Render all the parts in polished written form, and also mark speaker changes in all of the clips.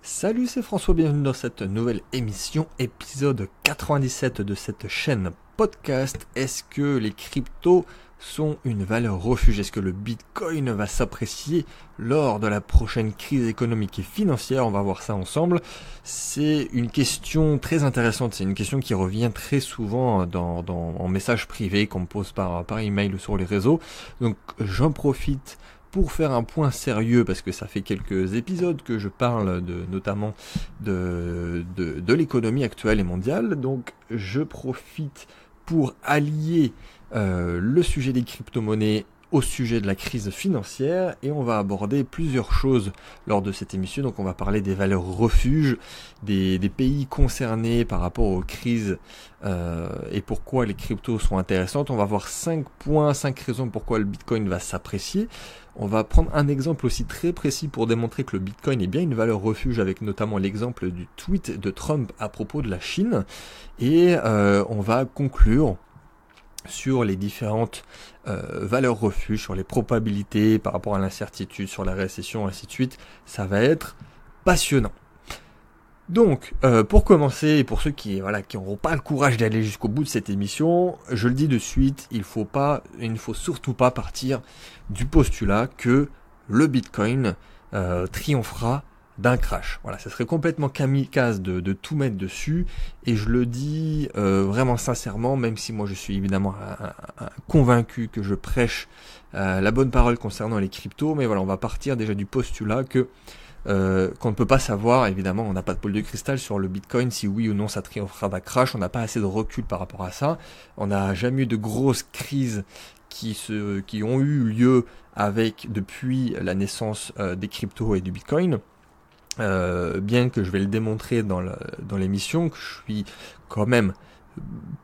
Speaker 1: Salut, c'est François, bienvenue dans cette nouvelle émission, épisode 97 de cette chaîne podcast. Est-ce que les cryptos sont une valeur refuge? Est-ce que le Bitcoin va s'apprécier lors de la prochaine crise économique et financière? On va voir ça ensemble. C'est une question très intéressante, c'est une question qui revient très souvent en message privé qu'on me pose par email ou sur les réseaux. Donc j'en profite pour faire un point sérieux, parce que ça fait quelques épisodes que je parle notamment de l'économie actuelle et mondiale, donc je profite pour allier le sujet des crypto-monnaies au sujet de la crise financière, et on va aborder plusieurs choses lors de cette émission. Donc on va parler des valeurs refuges, des pays concernés par rapport aux crises et pourquoi les cryptos sont intéressantes. On va voir 5 points, 5 raisons pourquoi le Bitcoin va s'apprécier. On va prendre un exemple aussi très précis pour démontrer que le Bitcoin est bien une valeur refuge, avec notamment l'exemple du tweet de Trump à propos de la Chine, et on va conclure sur les différentes valeurs refuge, sur les probabilités par rapport à l'incertitude, sur la récession, ainsi de suite. Ça va être passionnant. Donc, pour commencer, et pour ceux qui n'auront pas le courage d'aller jusqu'au bout de cette émission, je le dis de suite, il ne faut surtout pas partir du postulat que le Bitcoin triomphera d'un crash. Voilà, ça serait complètement kamikaze de tout mettre dessus, et je le dis vraiment sincèrement, même si moi je suis évidemment un convaincu que je prêche la bonne parole concernant les cryptos, mais voilà, on va partir déjà du postulat que qu'on ne peut pas savoir, évidemment, on n'a pas de boule de cristal sur le Bitcoin, si oui ou non ça triomphera d'un crash, on n'a pas assez de recul par rapport à ça, on n'a jamais eu de grosses crises qui ont eu lieu depuis la naissance des cryptos et du Bitcoin. Bien que je vais le démontrer dans l'émission, que je suis quand même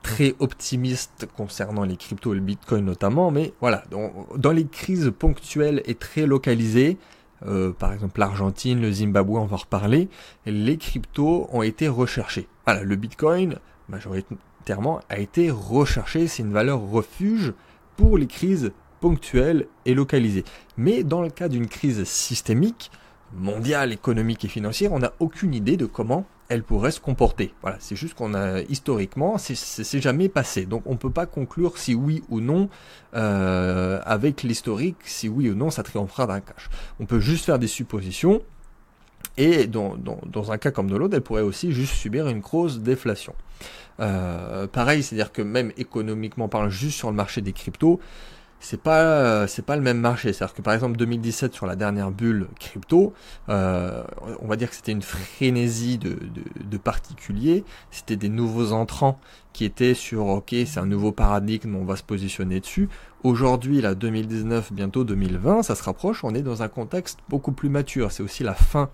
Speaker 1: très optimiste concernant les cryptos et le Bitcoin notamment, mais voilà, dans les crises ponctuelles et très localisées, par exemple l'Argentine, le Zimbabwe, on va en reparler, les cryptos ont été recherchés. Voilà, le Bitcoin, majoritairement, a été recherché, c'est une valeur refuge pour les crises ponctuelles et localisées. Mais dans le cas d'une crise systémique, mondiale, économique et financière, on n'a aucune idée de comment elle pourrait se comporter. Voilà, c'est juste qu'on a historiquement, c'est jamais passé. Donc on peut pas conclure si oui ou non avec l'historique, si oui ou non ça triomphera d'un crash. On peut juste faire des suppositions, et dans un cas comme dans l'autre, elle pourrait aussi juste subir une grosse déflation. Pareil, c'est-à-dire que même économiquement parlant, juste sur le marché des cryptos, c'est pas le même marché. C'est-à-dire que par exemple 2017, sur la dernière bulle crypto, on va dire que c'était une frénésie de particuliers, c'était des nouveaux entrants qui étaient sur ok, c'est un nouveau paradigme, on va se positionner dessus. Aujourd'hui, là, 2019, bientôt 2020, ça se rapproche, on est dans un contexte beaucoup plus mature. C'est aussi la fin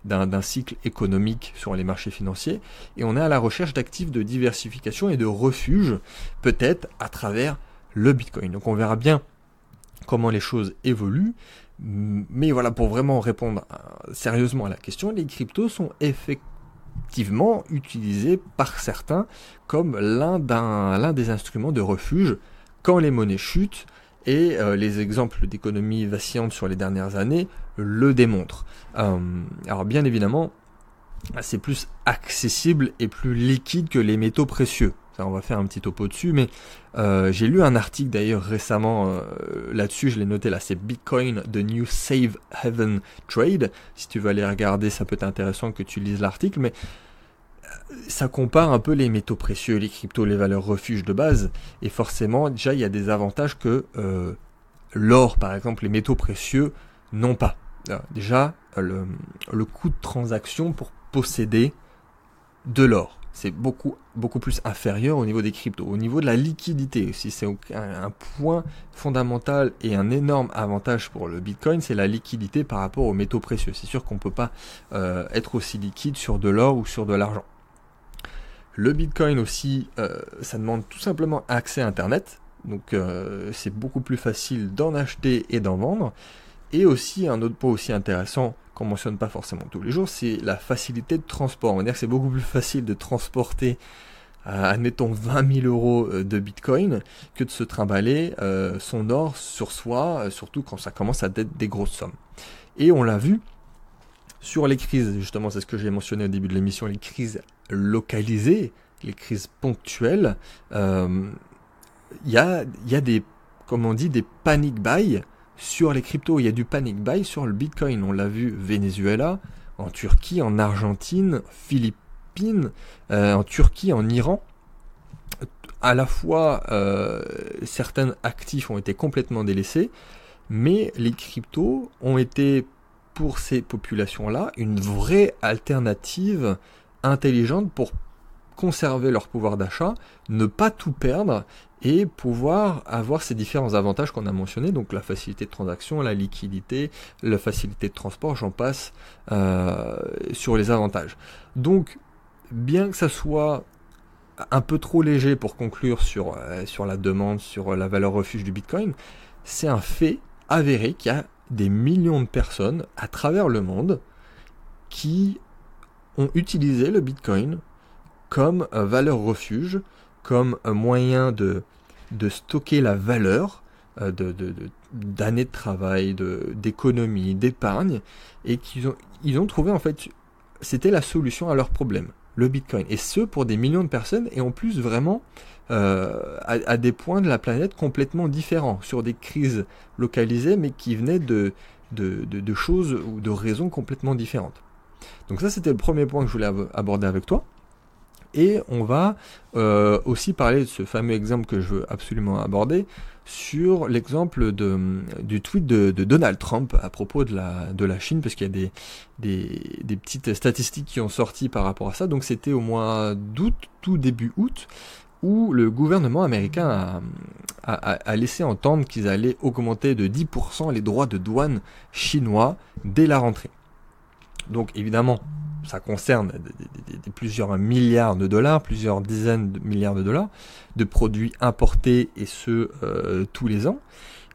Speaker 1: d'un cycle économique sur les marchés financiers, et on est à la recherche d'actifs de diversification et de refuge, peut-être à travers le Bitcoin. Donc on verra bien comment les choses évoluent, mais voilà, pour vraiment répondre sérieusement à la question, les cryptos sont effectivement utilisés par certains comme l'un des instruments de refuge quand les monnaies chutent, et les exemples d'économies vacillantes sur les dernières années le démontrent. Alors bien évidemment, c'est plus accessible et plus liquide que les métaux précieux. Ça, on va faire un petit topo dessus, mais j'ai lu un article d'ailleurs récemment là-dessus, je l'ai noté là, c'est Bitcoin, The New Safe Haven Trade. Si tu veux aller regarder, ça peut être intéressant que tu lises l'article, mais ça compare un peu les métaux précieux, les cryptos, les valeurs refuges de base, et forcément, déjà, il y a des avantages que l'or, par exemple, les métaux précieux n'ont pas. Alors, déjà, le coût de transaction pour posséder de l'or, c'est beaucoup plus inférieur au niveau des cryptos. Au niveau de la liquidité aussi, c'est un point fondamental et un énorme avantage pour le Bitcoin, c'est la liquidité par rapport aux métaux précieux. C'est sûr qu'on ne peut pas être aussi liquide sur de l'or ou sur de l'argent. Le Bitcoin aussi, ça demande tout simplement accès à Internet, donc c'est beaucoup plus facile d'en acheter et d'en vendre. Et aussi, un autre point aussi intéressant qu'on mentionne pas forcément tous les jours, c'est la facilité de transport. On va dire que c'est beaucoup plus facile de transporter, admettons 20 000 euros de Bitcoin, que de se trimballer son or sur soi, surtout quand ça commence à être des grosses sommes. Et on l'a vu, sur les crises, justement, c'est ce que j'ai mentionné au début de l'émission, les crises localisées, les crises ponctuelles, il y a des, comme on dit, des panic buy sur les cryptos. Il y a du panic buy sur le Bitcoin. On l'a vu Venezuela, en Turquie, en Argentine, Philippines, en Turquie, en Iran. À la fois, certains actifs ont été complètement délaissés, mais les cryptos ont été, pour ces populations-là, une vraie alternative intelligente pour conserver leur pouvoir d'achat, ne pas tout perdre et pouvoir avoir ces différents avantages qu'on a mentionnés, donc la facilité de transaction, la liquidité, la facilité de transport, j'en passe sur les avantages. Donc, bien que ça soit un peu trop léger pour conclure sur la demande, sur la valeur refuge du Bitcoin, c'est un fait avéré qu'il y a des millions de personnes à travers le monde qui ont utilisé le Bitcoin comme valeur refuge, comme un moyen de stocker la valeur d'années de travail, d'économie, d'épargne, et ils ont trouvé en fait, c'était la solution à leurs problèmes, le Bitcoin. Et ce, pour des millions de personnes, et en plus vraiment à des points de la planète complètement différents, sur des crises localisées, mais qui venaient de choses ou de raisons complètement différentes. Donc ça, c'était le premier point que je voulais aborder avec toi. Et on va aussi parler de ce fameux exemple que je veux absolument aborder, sur l'exemple du tweet de Donald Trump à propos de la Chine, parce qu'il y a des petites statistiques qui ont sorti par rapport à ça. Donc c'était au mois d'août, tout début août, où le gouvernement américain a laissé entendre qu'ils allaient augmenter de 10% les droits de douane chinois dès la rentrée. Donc évidemment, ça concerne plusieurs milliards de dollars, plusieurs dizaines de milliards de dollars de produits importés, et ce tous les ans.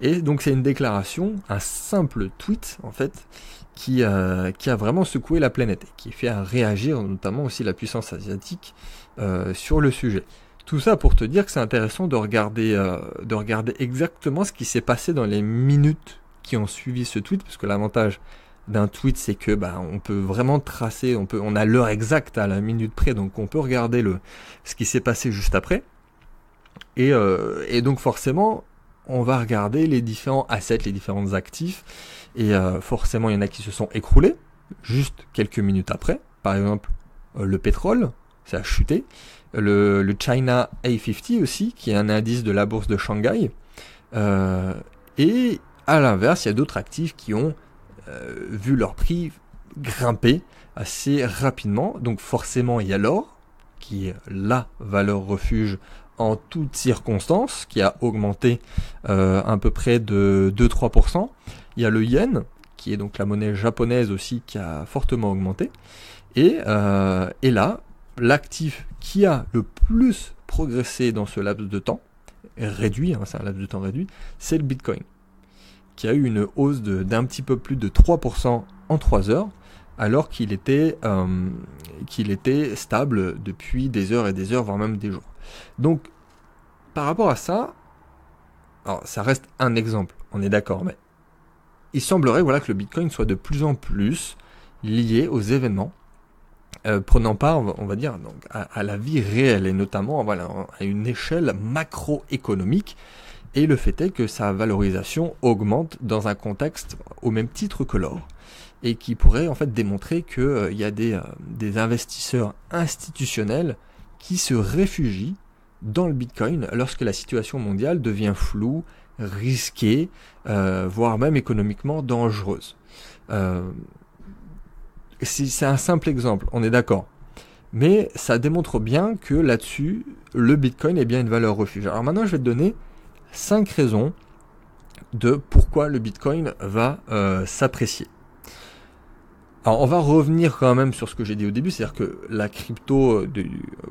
Speaker 1: Et donc c'est une déclaration, un simple tweet en fait, qui a vraiment secoué la planète et qui fait réagir notamment aussi la puissance asiatique sur le sujet. Tout ça pour te dire que c'est intéressant de regarder exactement ce qui s'est passé dans les minutes qui ont suivi ce tweet, parce que l'avantage d'un tweet, c'est que on peut vraiment tracer, on a l'heure exacte à la minute près, donc on peut regarder ce qui s'est passé juste après. Et donc forcément, on va regarder les différents assets, les différents actifs, et forcément, il y en a qui se sont écroulés juste quelques minutes après. Par exemple, le pétrole, ça a chuté. Le China A50 aussi, qui est un indice de la bourse de Shanghai. Et à l'inverse, il y a d'autres actifs qui ont vu leur prix grimper assez rapidement. Donc forcément, il y a l'or, qui est la valeur refuge en toutes circonstances, qui a augmenté à peu près de 2-3%. Il y a le yen, qui est donc la monnaie japonaise aussi, qui a fortement augmenté. Et là, l'actif qui a le plus progressé dans ce laps de temps, réduit, c'est un laps de temps réduit, c'est le Bitcoin, qui a eu une hausse d'un petit peu plus de 3% en 3 heures, alors qu'il était stable depuis des heures et des heures, voire même des jours. Donc, par rapport à ça, alors ça reste un exemple, on est d'accord, mais il semblerait que le Bitcoin soit de plus en plus lié aux événements, prenant part, on va dire, donc, à la vie réelle, et notamment à une échelle macroéconomique. Et le fait est que sa valorisation augmente dans un contexte au même titre que l'or, et qui pourrait en fait démontrer qu'il y a des investisseurs institutionnels qui se réfugient dans le Bitcoin lorsque la situation mondiale devient floue, risquée, voire même économiquement dangereuse. C'est un simple exemple, on est d'accord. Mais ça démontre bien que là-dessus, le Bitcoin est bien une valeur refuge. Alors maintenant, je vais te donner 5 raisons de pourquoi le Bitcoin va s'apprécier. Alors on va revenir quand même sur ce que j'ai dit au début, c'est-à-dire que la crypto,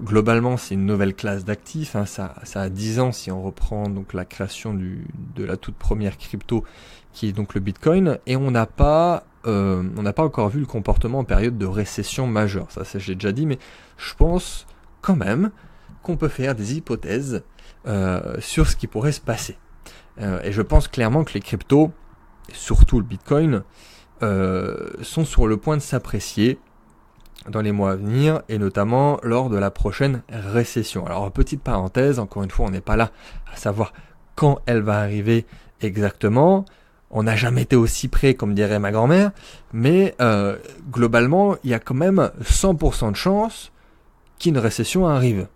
Speaker 1: globalement, c'est une nouvelle classe d'actifs, ça a 10 ans si on reprend donc la création de la toute première crypto, qui est donc le Bitcoin, et on n'a pas encore vu le comportement en période de récession majeure, ça j'ai déjà dit, mais je pense quand même qu'on peut faire des hypothèses sur ce qui pourrait se passer. Et je pense clairement que les cryptos, surtout le Bitcoin, sont sur le point de s'apprécier dans les mois à venir, et notamment lors de la prochaine récession. Alors, petite parenthèse, encore une fois, on n'est pas là à savoir quand elle va arriver exactement. On n'a jamais été aussi près, comme dirait ma grand-mère, mais globalement, il y a quand même 100% de chance qu'une récession arrive.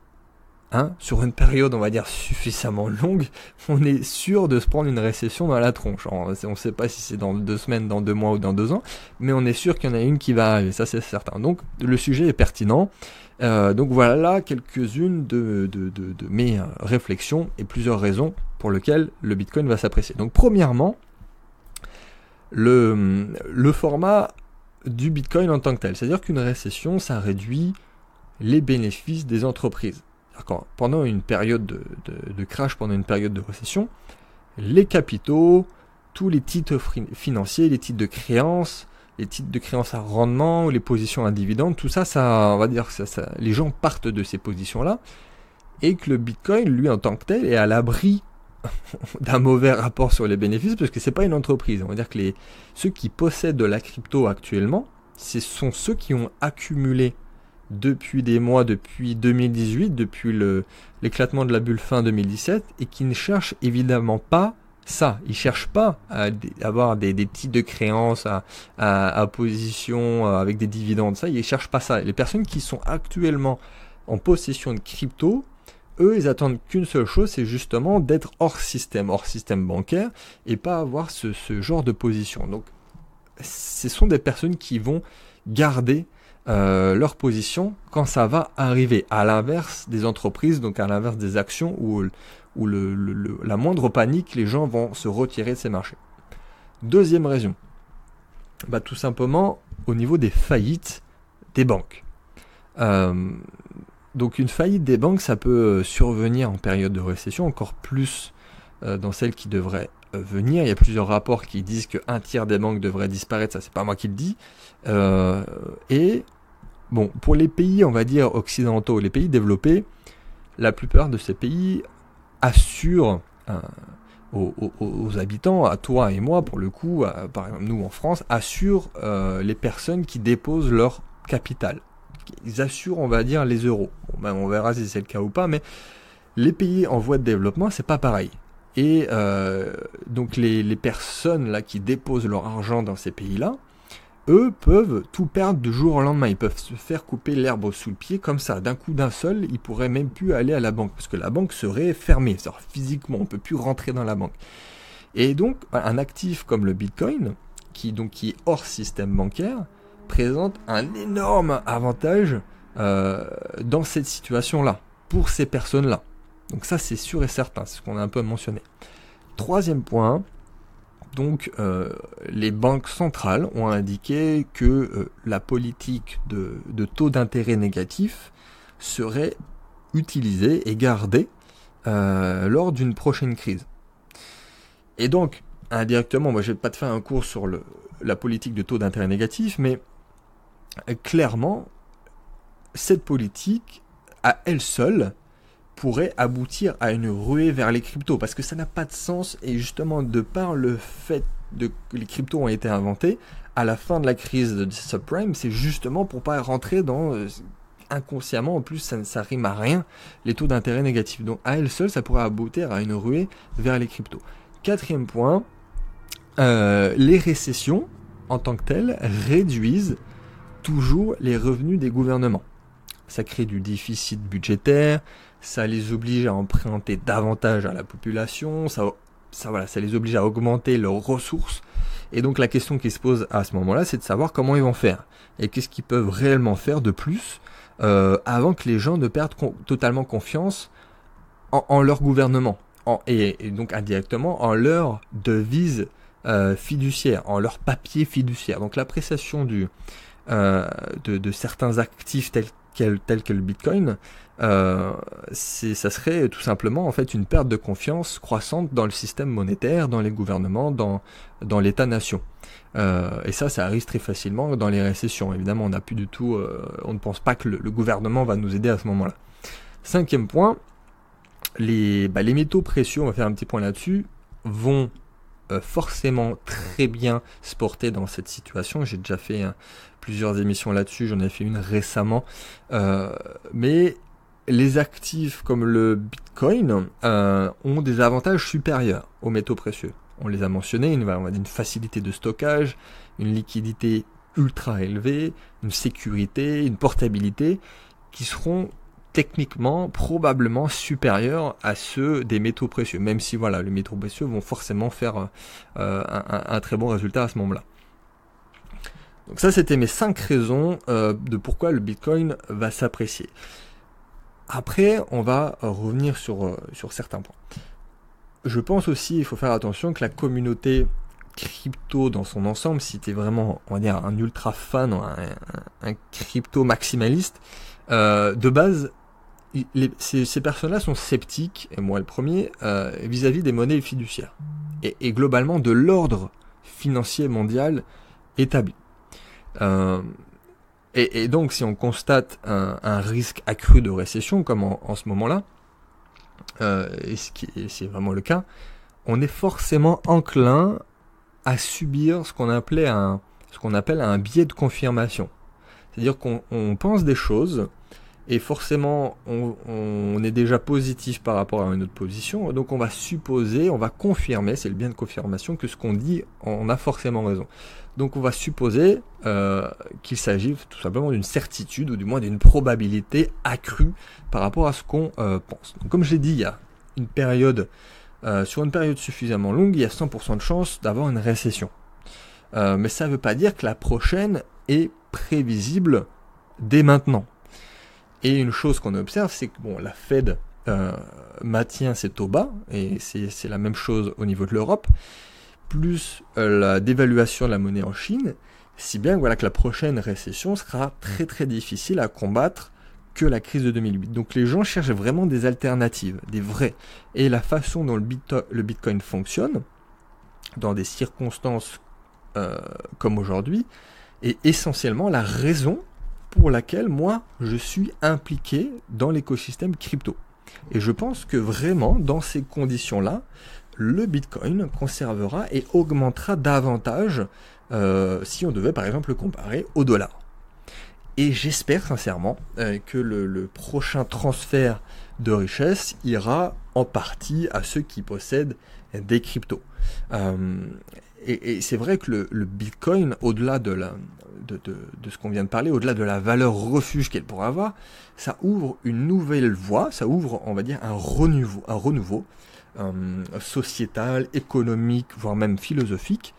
Speaker 1: Sur une période, on va dire, suffisamment longue, on est sûr de se prendre une récession dans la tronche. On ne sait pas si c'est dans 2 semaines, dans 2 mois ou dans 2 ans, mais on est sûr qu'il y en a une qui va arriver, ça c'est certain. Donc le sujet est pertinent. Donc voilà quelques-unes de mes réflexions et plusieurs raisons pour lesquelles le Bitcoin va s'apprécier. Donc premièrement, le format du Bitcoin en tant que tel. C'est-à-dire qu'une récession, ça réduit les bénéfices des entreprises. Pendant une période de crash, pendant une période de récession, les capitaux, tous les titres financiers, les titres de créance à rendement, ou les positions à dividendes, tout ça, on va dire, les gens partent de ces positions-là, et que le Bitcoin, lui, en tant que tel, est à l'abri d'un mauvais rapport sur les bénéfices, parce que c'est pas une entreprise. On va dire que ceux qui possèdent de la crypto actuellement, ce sont ceux qui ont accumulé depuis des mois, depuis 2018, depuis l'éclatement de la bulle fin 2017, et qui ne cherchent évidemment pas ça. Ils ne cherchent pas à avoir des titres de créance à position avec des dividendes. Ça, ils ne cherchent pas ça. Les personnes qui sont actuellement en possession de crypto, eux, ils attendent qu'une seule chose, c'est justement d'être hors système bancaire, et pas avoir ce genre de position. Donc, ce sont des personnes qui vont garder leur position quand ça va arriver, à l'inverse des entreprises, donc à l'inverse des actions où la moindre panique, les gens vont se retirer de ces marchés. Deuxième raison, tout simplement au niveau des faillites des banques. Donc une faillite des banques, ça peut survenir en période de récession, encore plus dans celle qui devrait venir. Il y a plusieurs rapports qui disent qu'un tiers des banques devraient disparaître, ça c'est pas moi qui le dis. Et bon, pour les pays, on va dire occidentaux, les pays développés, la plupart de ces pays assurent aux habitants, à toi et moi pour le coup, par exemple nous en France, assurent les personnes qui déposent leur capital. Ils assurent, on va dire, les euros. Bon, on verra si c'est le cas ou pas, mais les pays en voie de développement, c'est pas pareil. Et donc les personnes là qui déposent leur argent dans ces pays-là, eux peuvent tout perdre du jour au lendemain. Ils peuvent se faire couper l'herbe sous le pied comme ça. D'un coup d'un seul, ils pourraient même plus aller à la banque parce que la banque serait fermée. C'est-à-dire, physiquement, on ne peut plus rentrer dans la banque. Et donc, un actif comme le Bitcoin, qui est hors système bancaire, présente un énorme avantage dans cette situation-là, pour ces personnes-là. Donc ça, c'est sûr et certain, c'est ce qu'on a un peu mentionné. Troisième point, donc les banques centrales ont indiqué que la politique de taux d'intérêt négatif serait utilisée et gardée lors d'une prochaine crise. Et donc, indirectement, moi je ne vais pas te faire un cours sur la politique de taux d'intérêt négatif, mais clairement, cette politique, à elle seule, pourrait aboutir à une ruée vers les cryptos, parce que ça n'a pas de sens, et justement, de par le fait que les cryptos ont été inventés, à la fin de la crise de subprime, c'est justement pour pas rentrer dans, inconsciemment, en plus, ça rime à rien, les taux d'intérêt négatifs. Donc, à elle seule, ça pourrait aboutir à une ruée vers les cryptos. Quatrième point, les récessions, en tant que telles, réduisent toujours les revenus des gouvernements. Ça crée du déficit budgétaire, ça les oblige à emprunter davantage à la population, ça les oblige à augmenter leurs ressources. Et donc la question qui se pose à ce moment-là, c'est de savoir comment ils vont faire. Et qu'est-ce qu'ils peuvent réellement faire de plus avant que les gens ne perdent totalement confiance en leur gouvernement. Et donc indirectement en leur devise fiduciaire, en leur papier fiduciaire. Donc l'appréciation de certains actifs tels que le Bitcoin, ça serait tout simplement en fait une perte de confiance croissante dans le système monétaire, dans les gouvernements, dans l'État-nation. Et ça arrive très facilement dans les récessions. Évidemment, on n'a plus du tout, on ne pense pas que le gouvernement va nous aider à ce moment-là. Cinquième point, les métaux précieux, on va faire un petit point là-dessus, vont forcément très bien se porter dans cette situation. J'ai déjà fait plusieurs émissions là-dessus, j'en ai fait une récemment. Mais les actifs comme le Bitcoin ont des avantages supérieurs aux métaux précieux. On les a mentionnés, on va dire une facilité de stockage, une liquidité ultra élevée, une sécurité, une portabilité qui seront techniquement probablement supérieurs à ceux des métaux précieux, même si voilà, les métaux précieux vont forcément faire un très bon résultat à ce moment-là. Donc ça, c'était mes 5 raisons de pourquoi le Bitcoin va s'apprécier. Après, on va revenir sur certains points. Je pense aussi, il faut faire attention que la communauté crypto dans son ensemble, si tu es vraiment, on va dire, un ultra fan, un crypto maximaliste, de base, ces personnes-là sont sceptiques, et moi le premier, vis-à-vis des monnaies fiduciaires, et globalement de l'ordre financier mondial établi. Et donc, si on constate un risque accru de récession, comme en ce moment-là, et c'est vraiment le cas, on est forcément enclin à subir ce qu'on appelle un biais de confirmation. C'est-à-dire qu'on pense des choses, et forcément on est déjà positif par rapport à une autre position, donc on va supposer, on va confirmer, c'est le biais de confirmation, que ce qu'on dit, on a forcément raison. Donc on va supposer qu'il s'agit tout simplement d'une certitude, ou du moins d'une probabilité accrue par rapport à ce qu'on pense. Donc, comme je l'ai dit, il y a une période, sur une période suffisamment longue, il y a 100% de chance d'avoir une récession. Mais ça ne veut pas dire que la prochaine est prévisible dès maintenant. Et une chose qu'on observe, c'est que la Fed maintient ses taux bas, et c'est la même chose au niveau de l'Europe, plus la dévaluation de la monnaie en Chine, si bien que la prochaine récession sera très très difficile à combattre que la crise de 2008. Donc les gens cherchent vraiment des alternatives, des vraies. Et la façon dont le Bitcoin fonctionne, dans des circonstances comme aujourd'hui, est essentiellement la raison pour laquelle moi je suis impliqué dans l'écosystème crypto. Et je pense que vraiment dans ces conditions-là, le Bitcoin conservera et augmentera davantage si on devait par exemple le comparer au dollar. Et j'espère sincèrement que le prochain transfert de richesse ira en partie à ceux qui possèdent des cryptos. Et c'est vrai que le Bitcoin, au-delà de ce qu'on vient de parler, au-delà de la valeur refuge qu'elle pourrait avoir, ça ouvre une nouvelle voie, ça ouvre, on va dire, un renouveau sociétal, économique, voire même philosophique,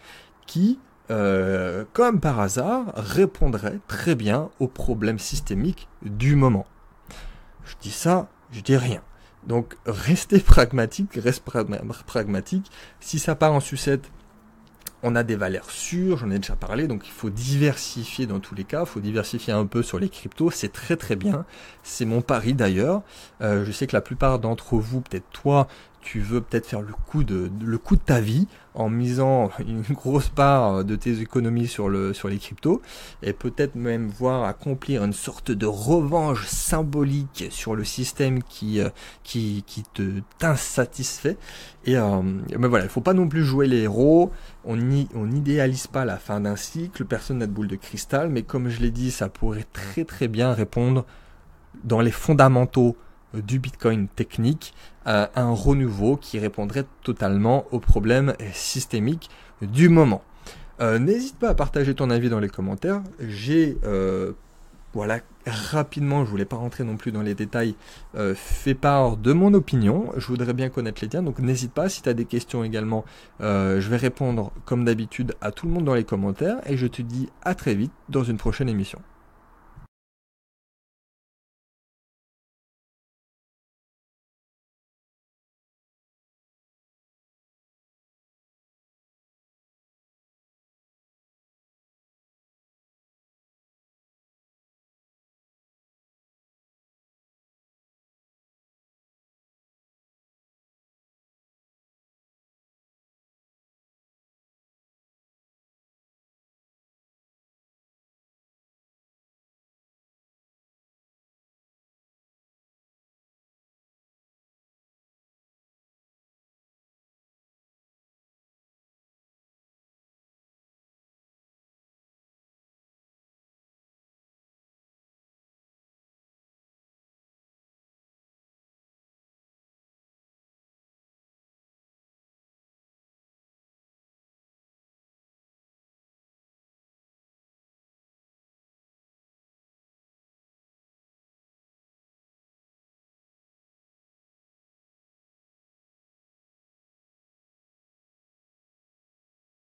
Speaker 1: qui, comme par hasard, répondrait très bien aux problèmes systémiques du moment. Je dis ça, je dis rien. Donc restez pragmatique, pragmatique. Si ça part en sucette, on a des valeurs sûres, j'en ai déjà parlé, donc il faut diversifier dans tous les cas, il faut diversifier un peu sur les cryptos, c'est très très bien, c'est mon pari d'ailleurs. Je sais que la plupart d'entre vous, peut-être toi, tu veux peut-être faire le coup de ta vie en misant une grosse part de tes économies sur les cryptos, et peut-être même voir accomplir une sorte de revanche symbolique sur le système qui t'insatisfait. Mais voilà, il faut pas non plus jouer les héros, on n'idéalise pas la fin d'un cycle, personne n'a de boule de cristal, mais comme je l'ai dit, ça pourrait très très bien répondre dans les fondamentaux du Bitcoin technique à un renouveau qui répondrait totalement aux problèmes systémiques du moment. N'hésite pas à partager ton avis dans les commentaires. Rapidement, je voulais pas rentrer non plus dans les détails, fait part de mon opinion. Je voudrais bien connaître les tiens, donc n'hésite pas. Si tu as des questions également, je vais répondre comme d'habitude à tout le monde dans les commentaires, et je te dis à très vite dans une prochaine émission.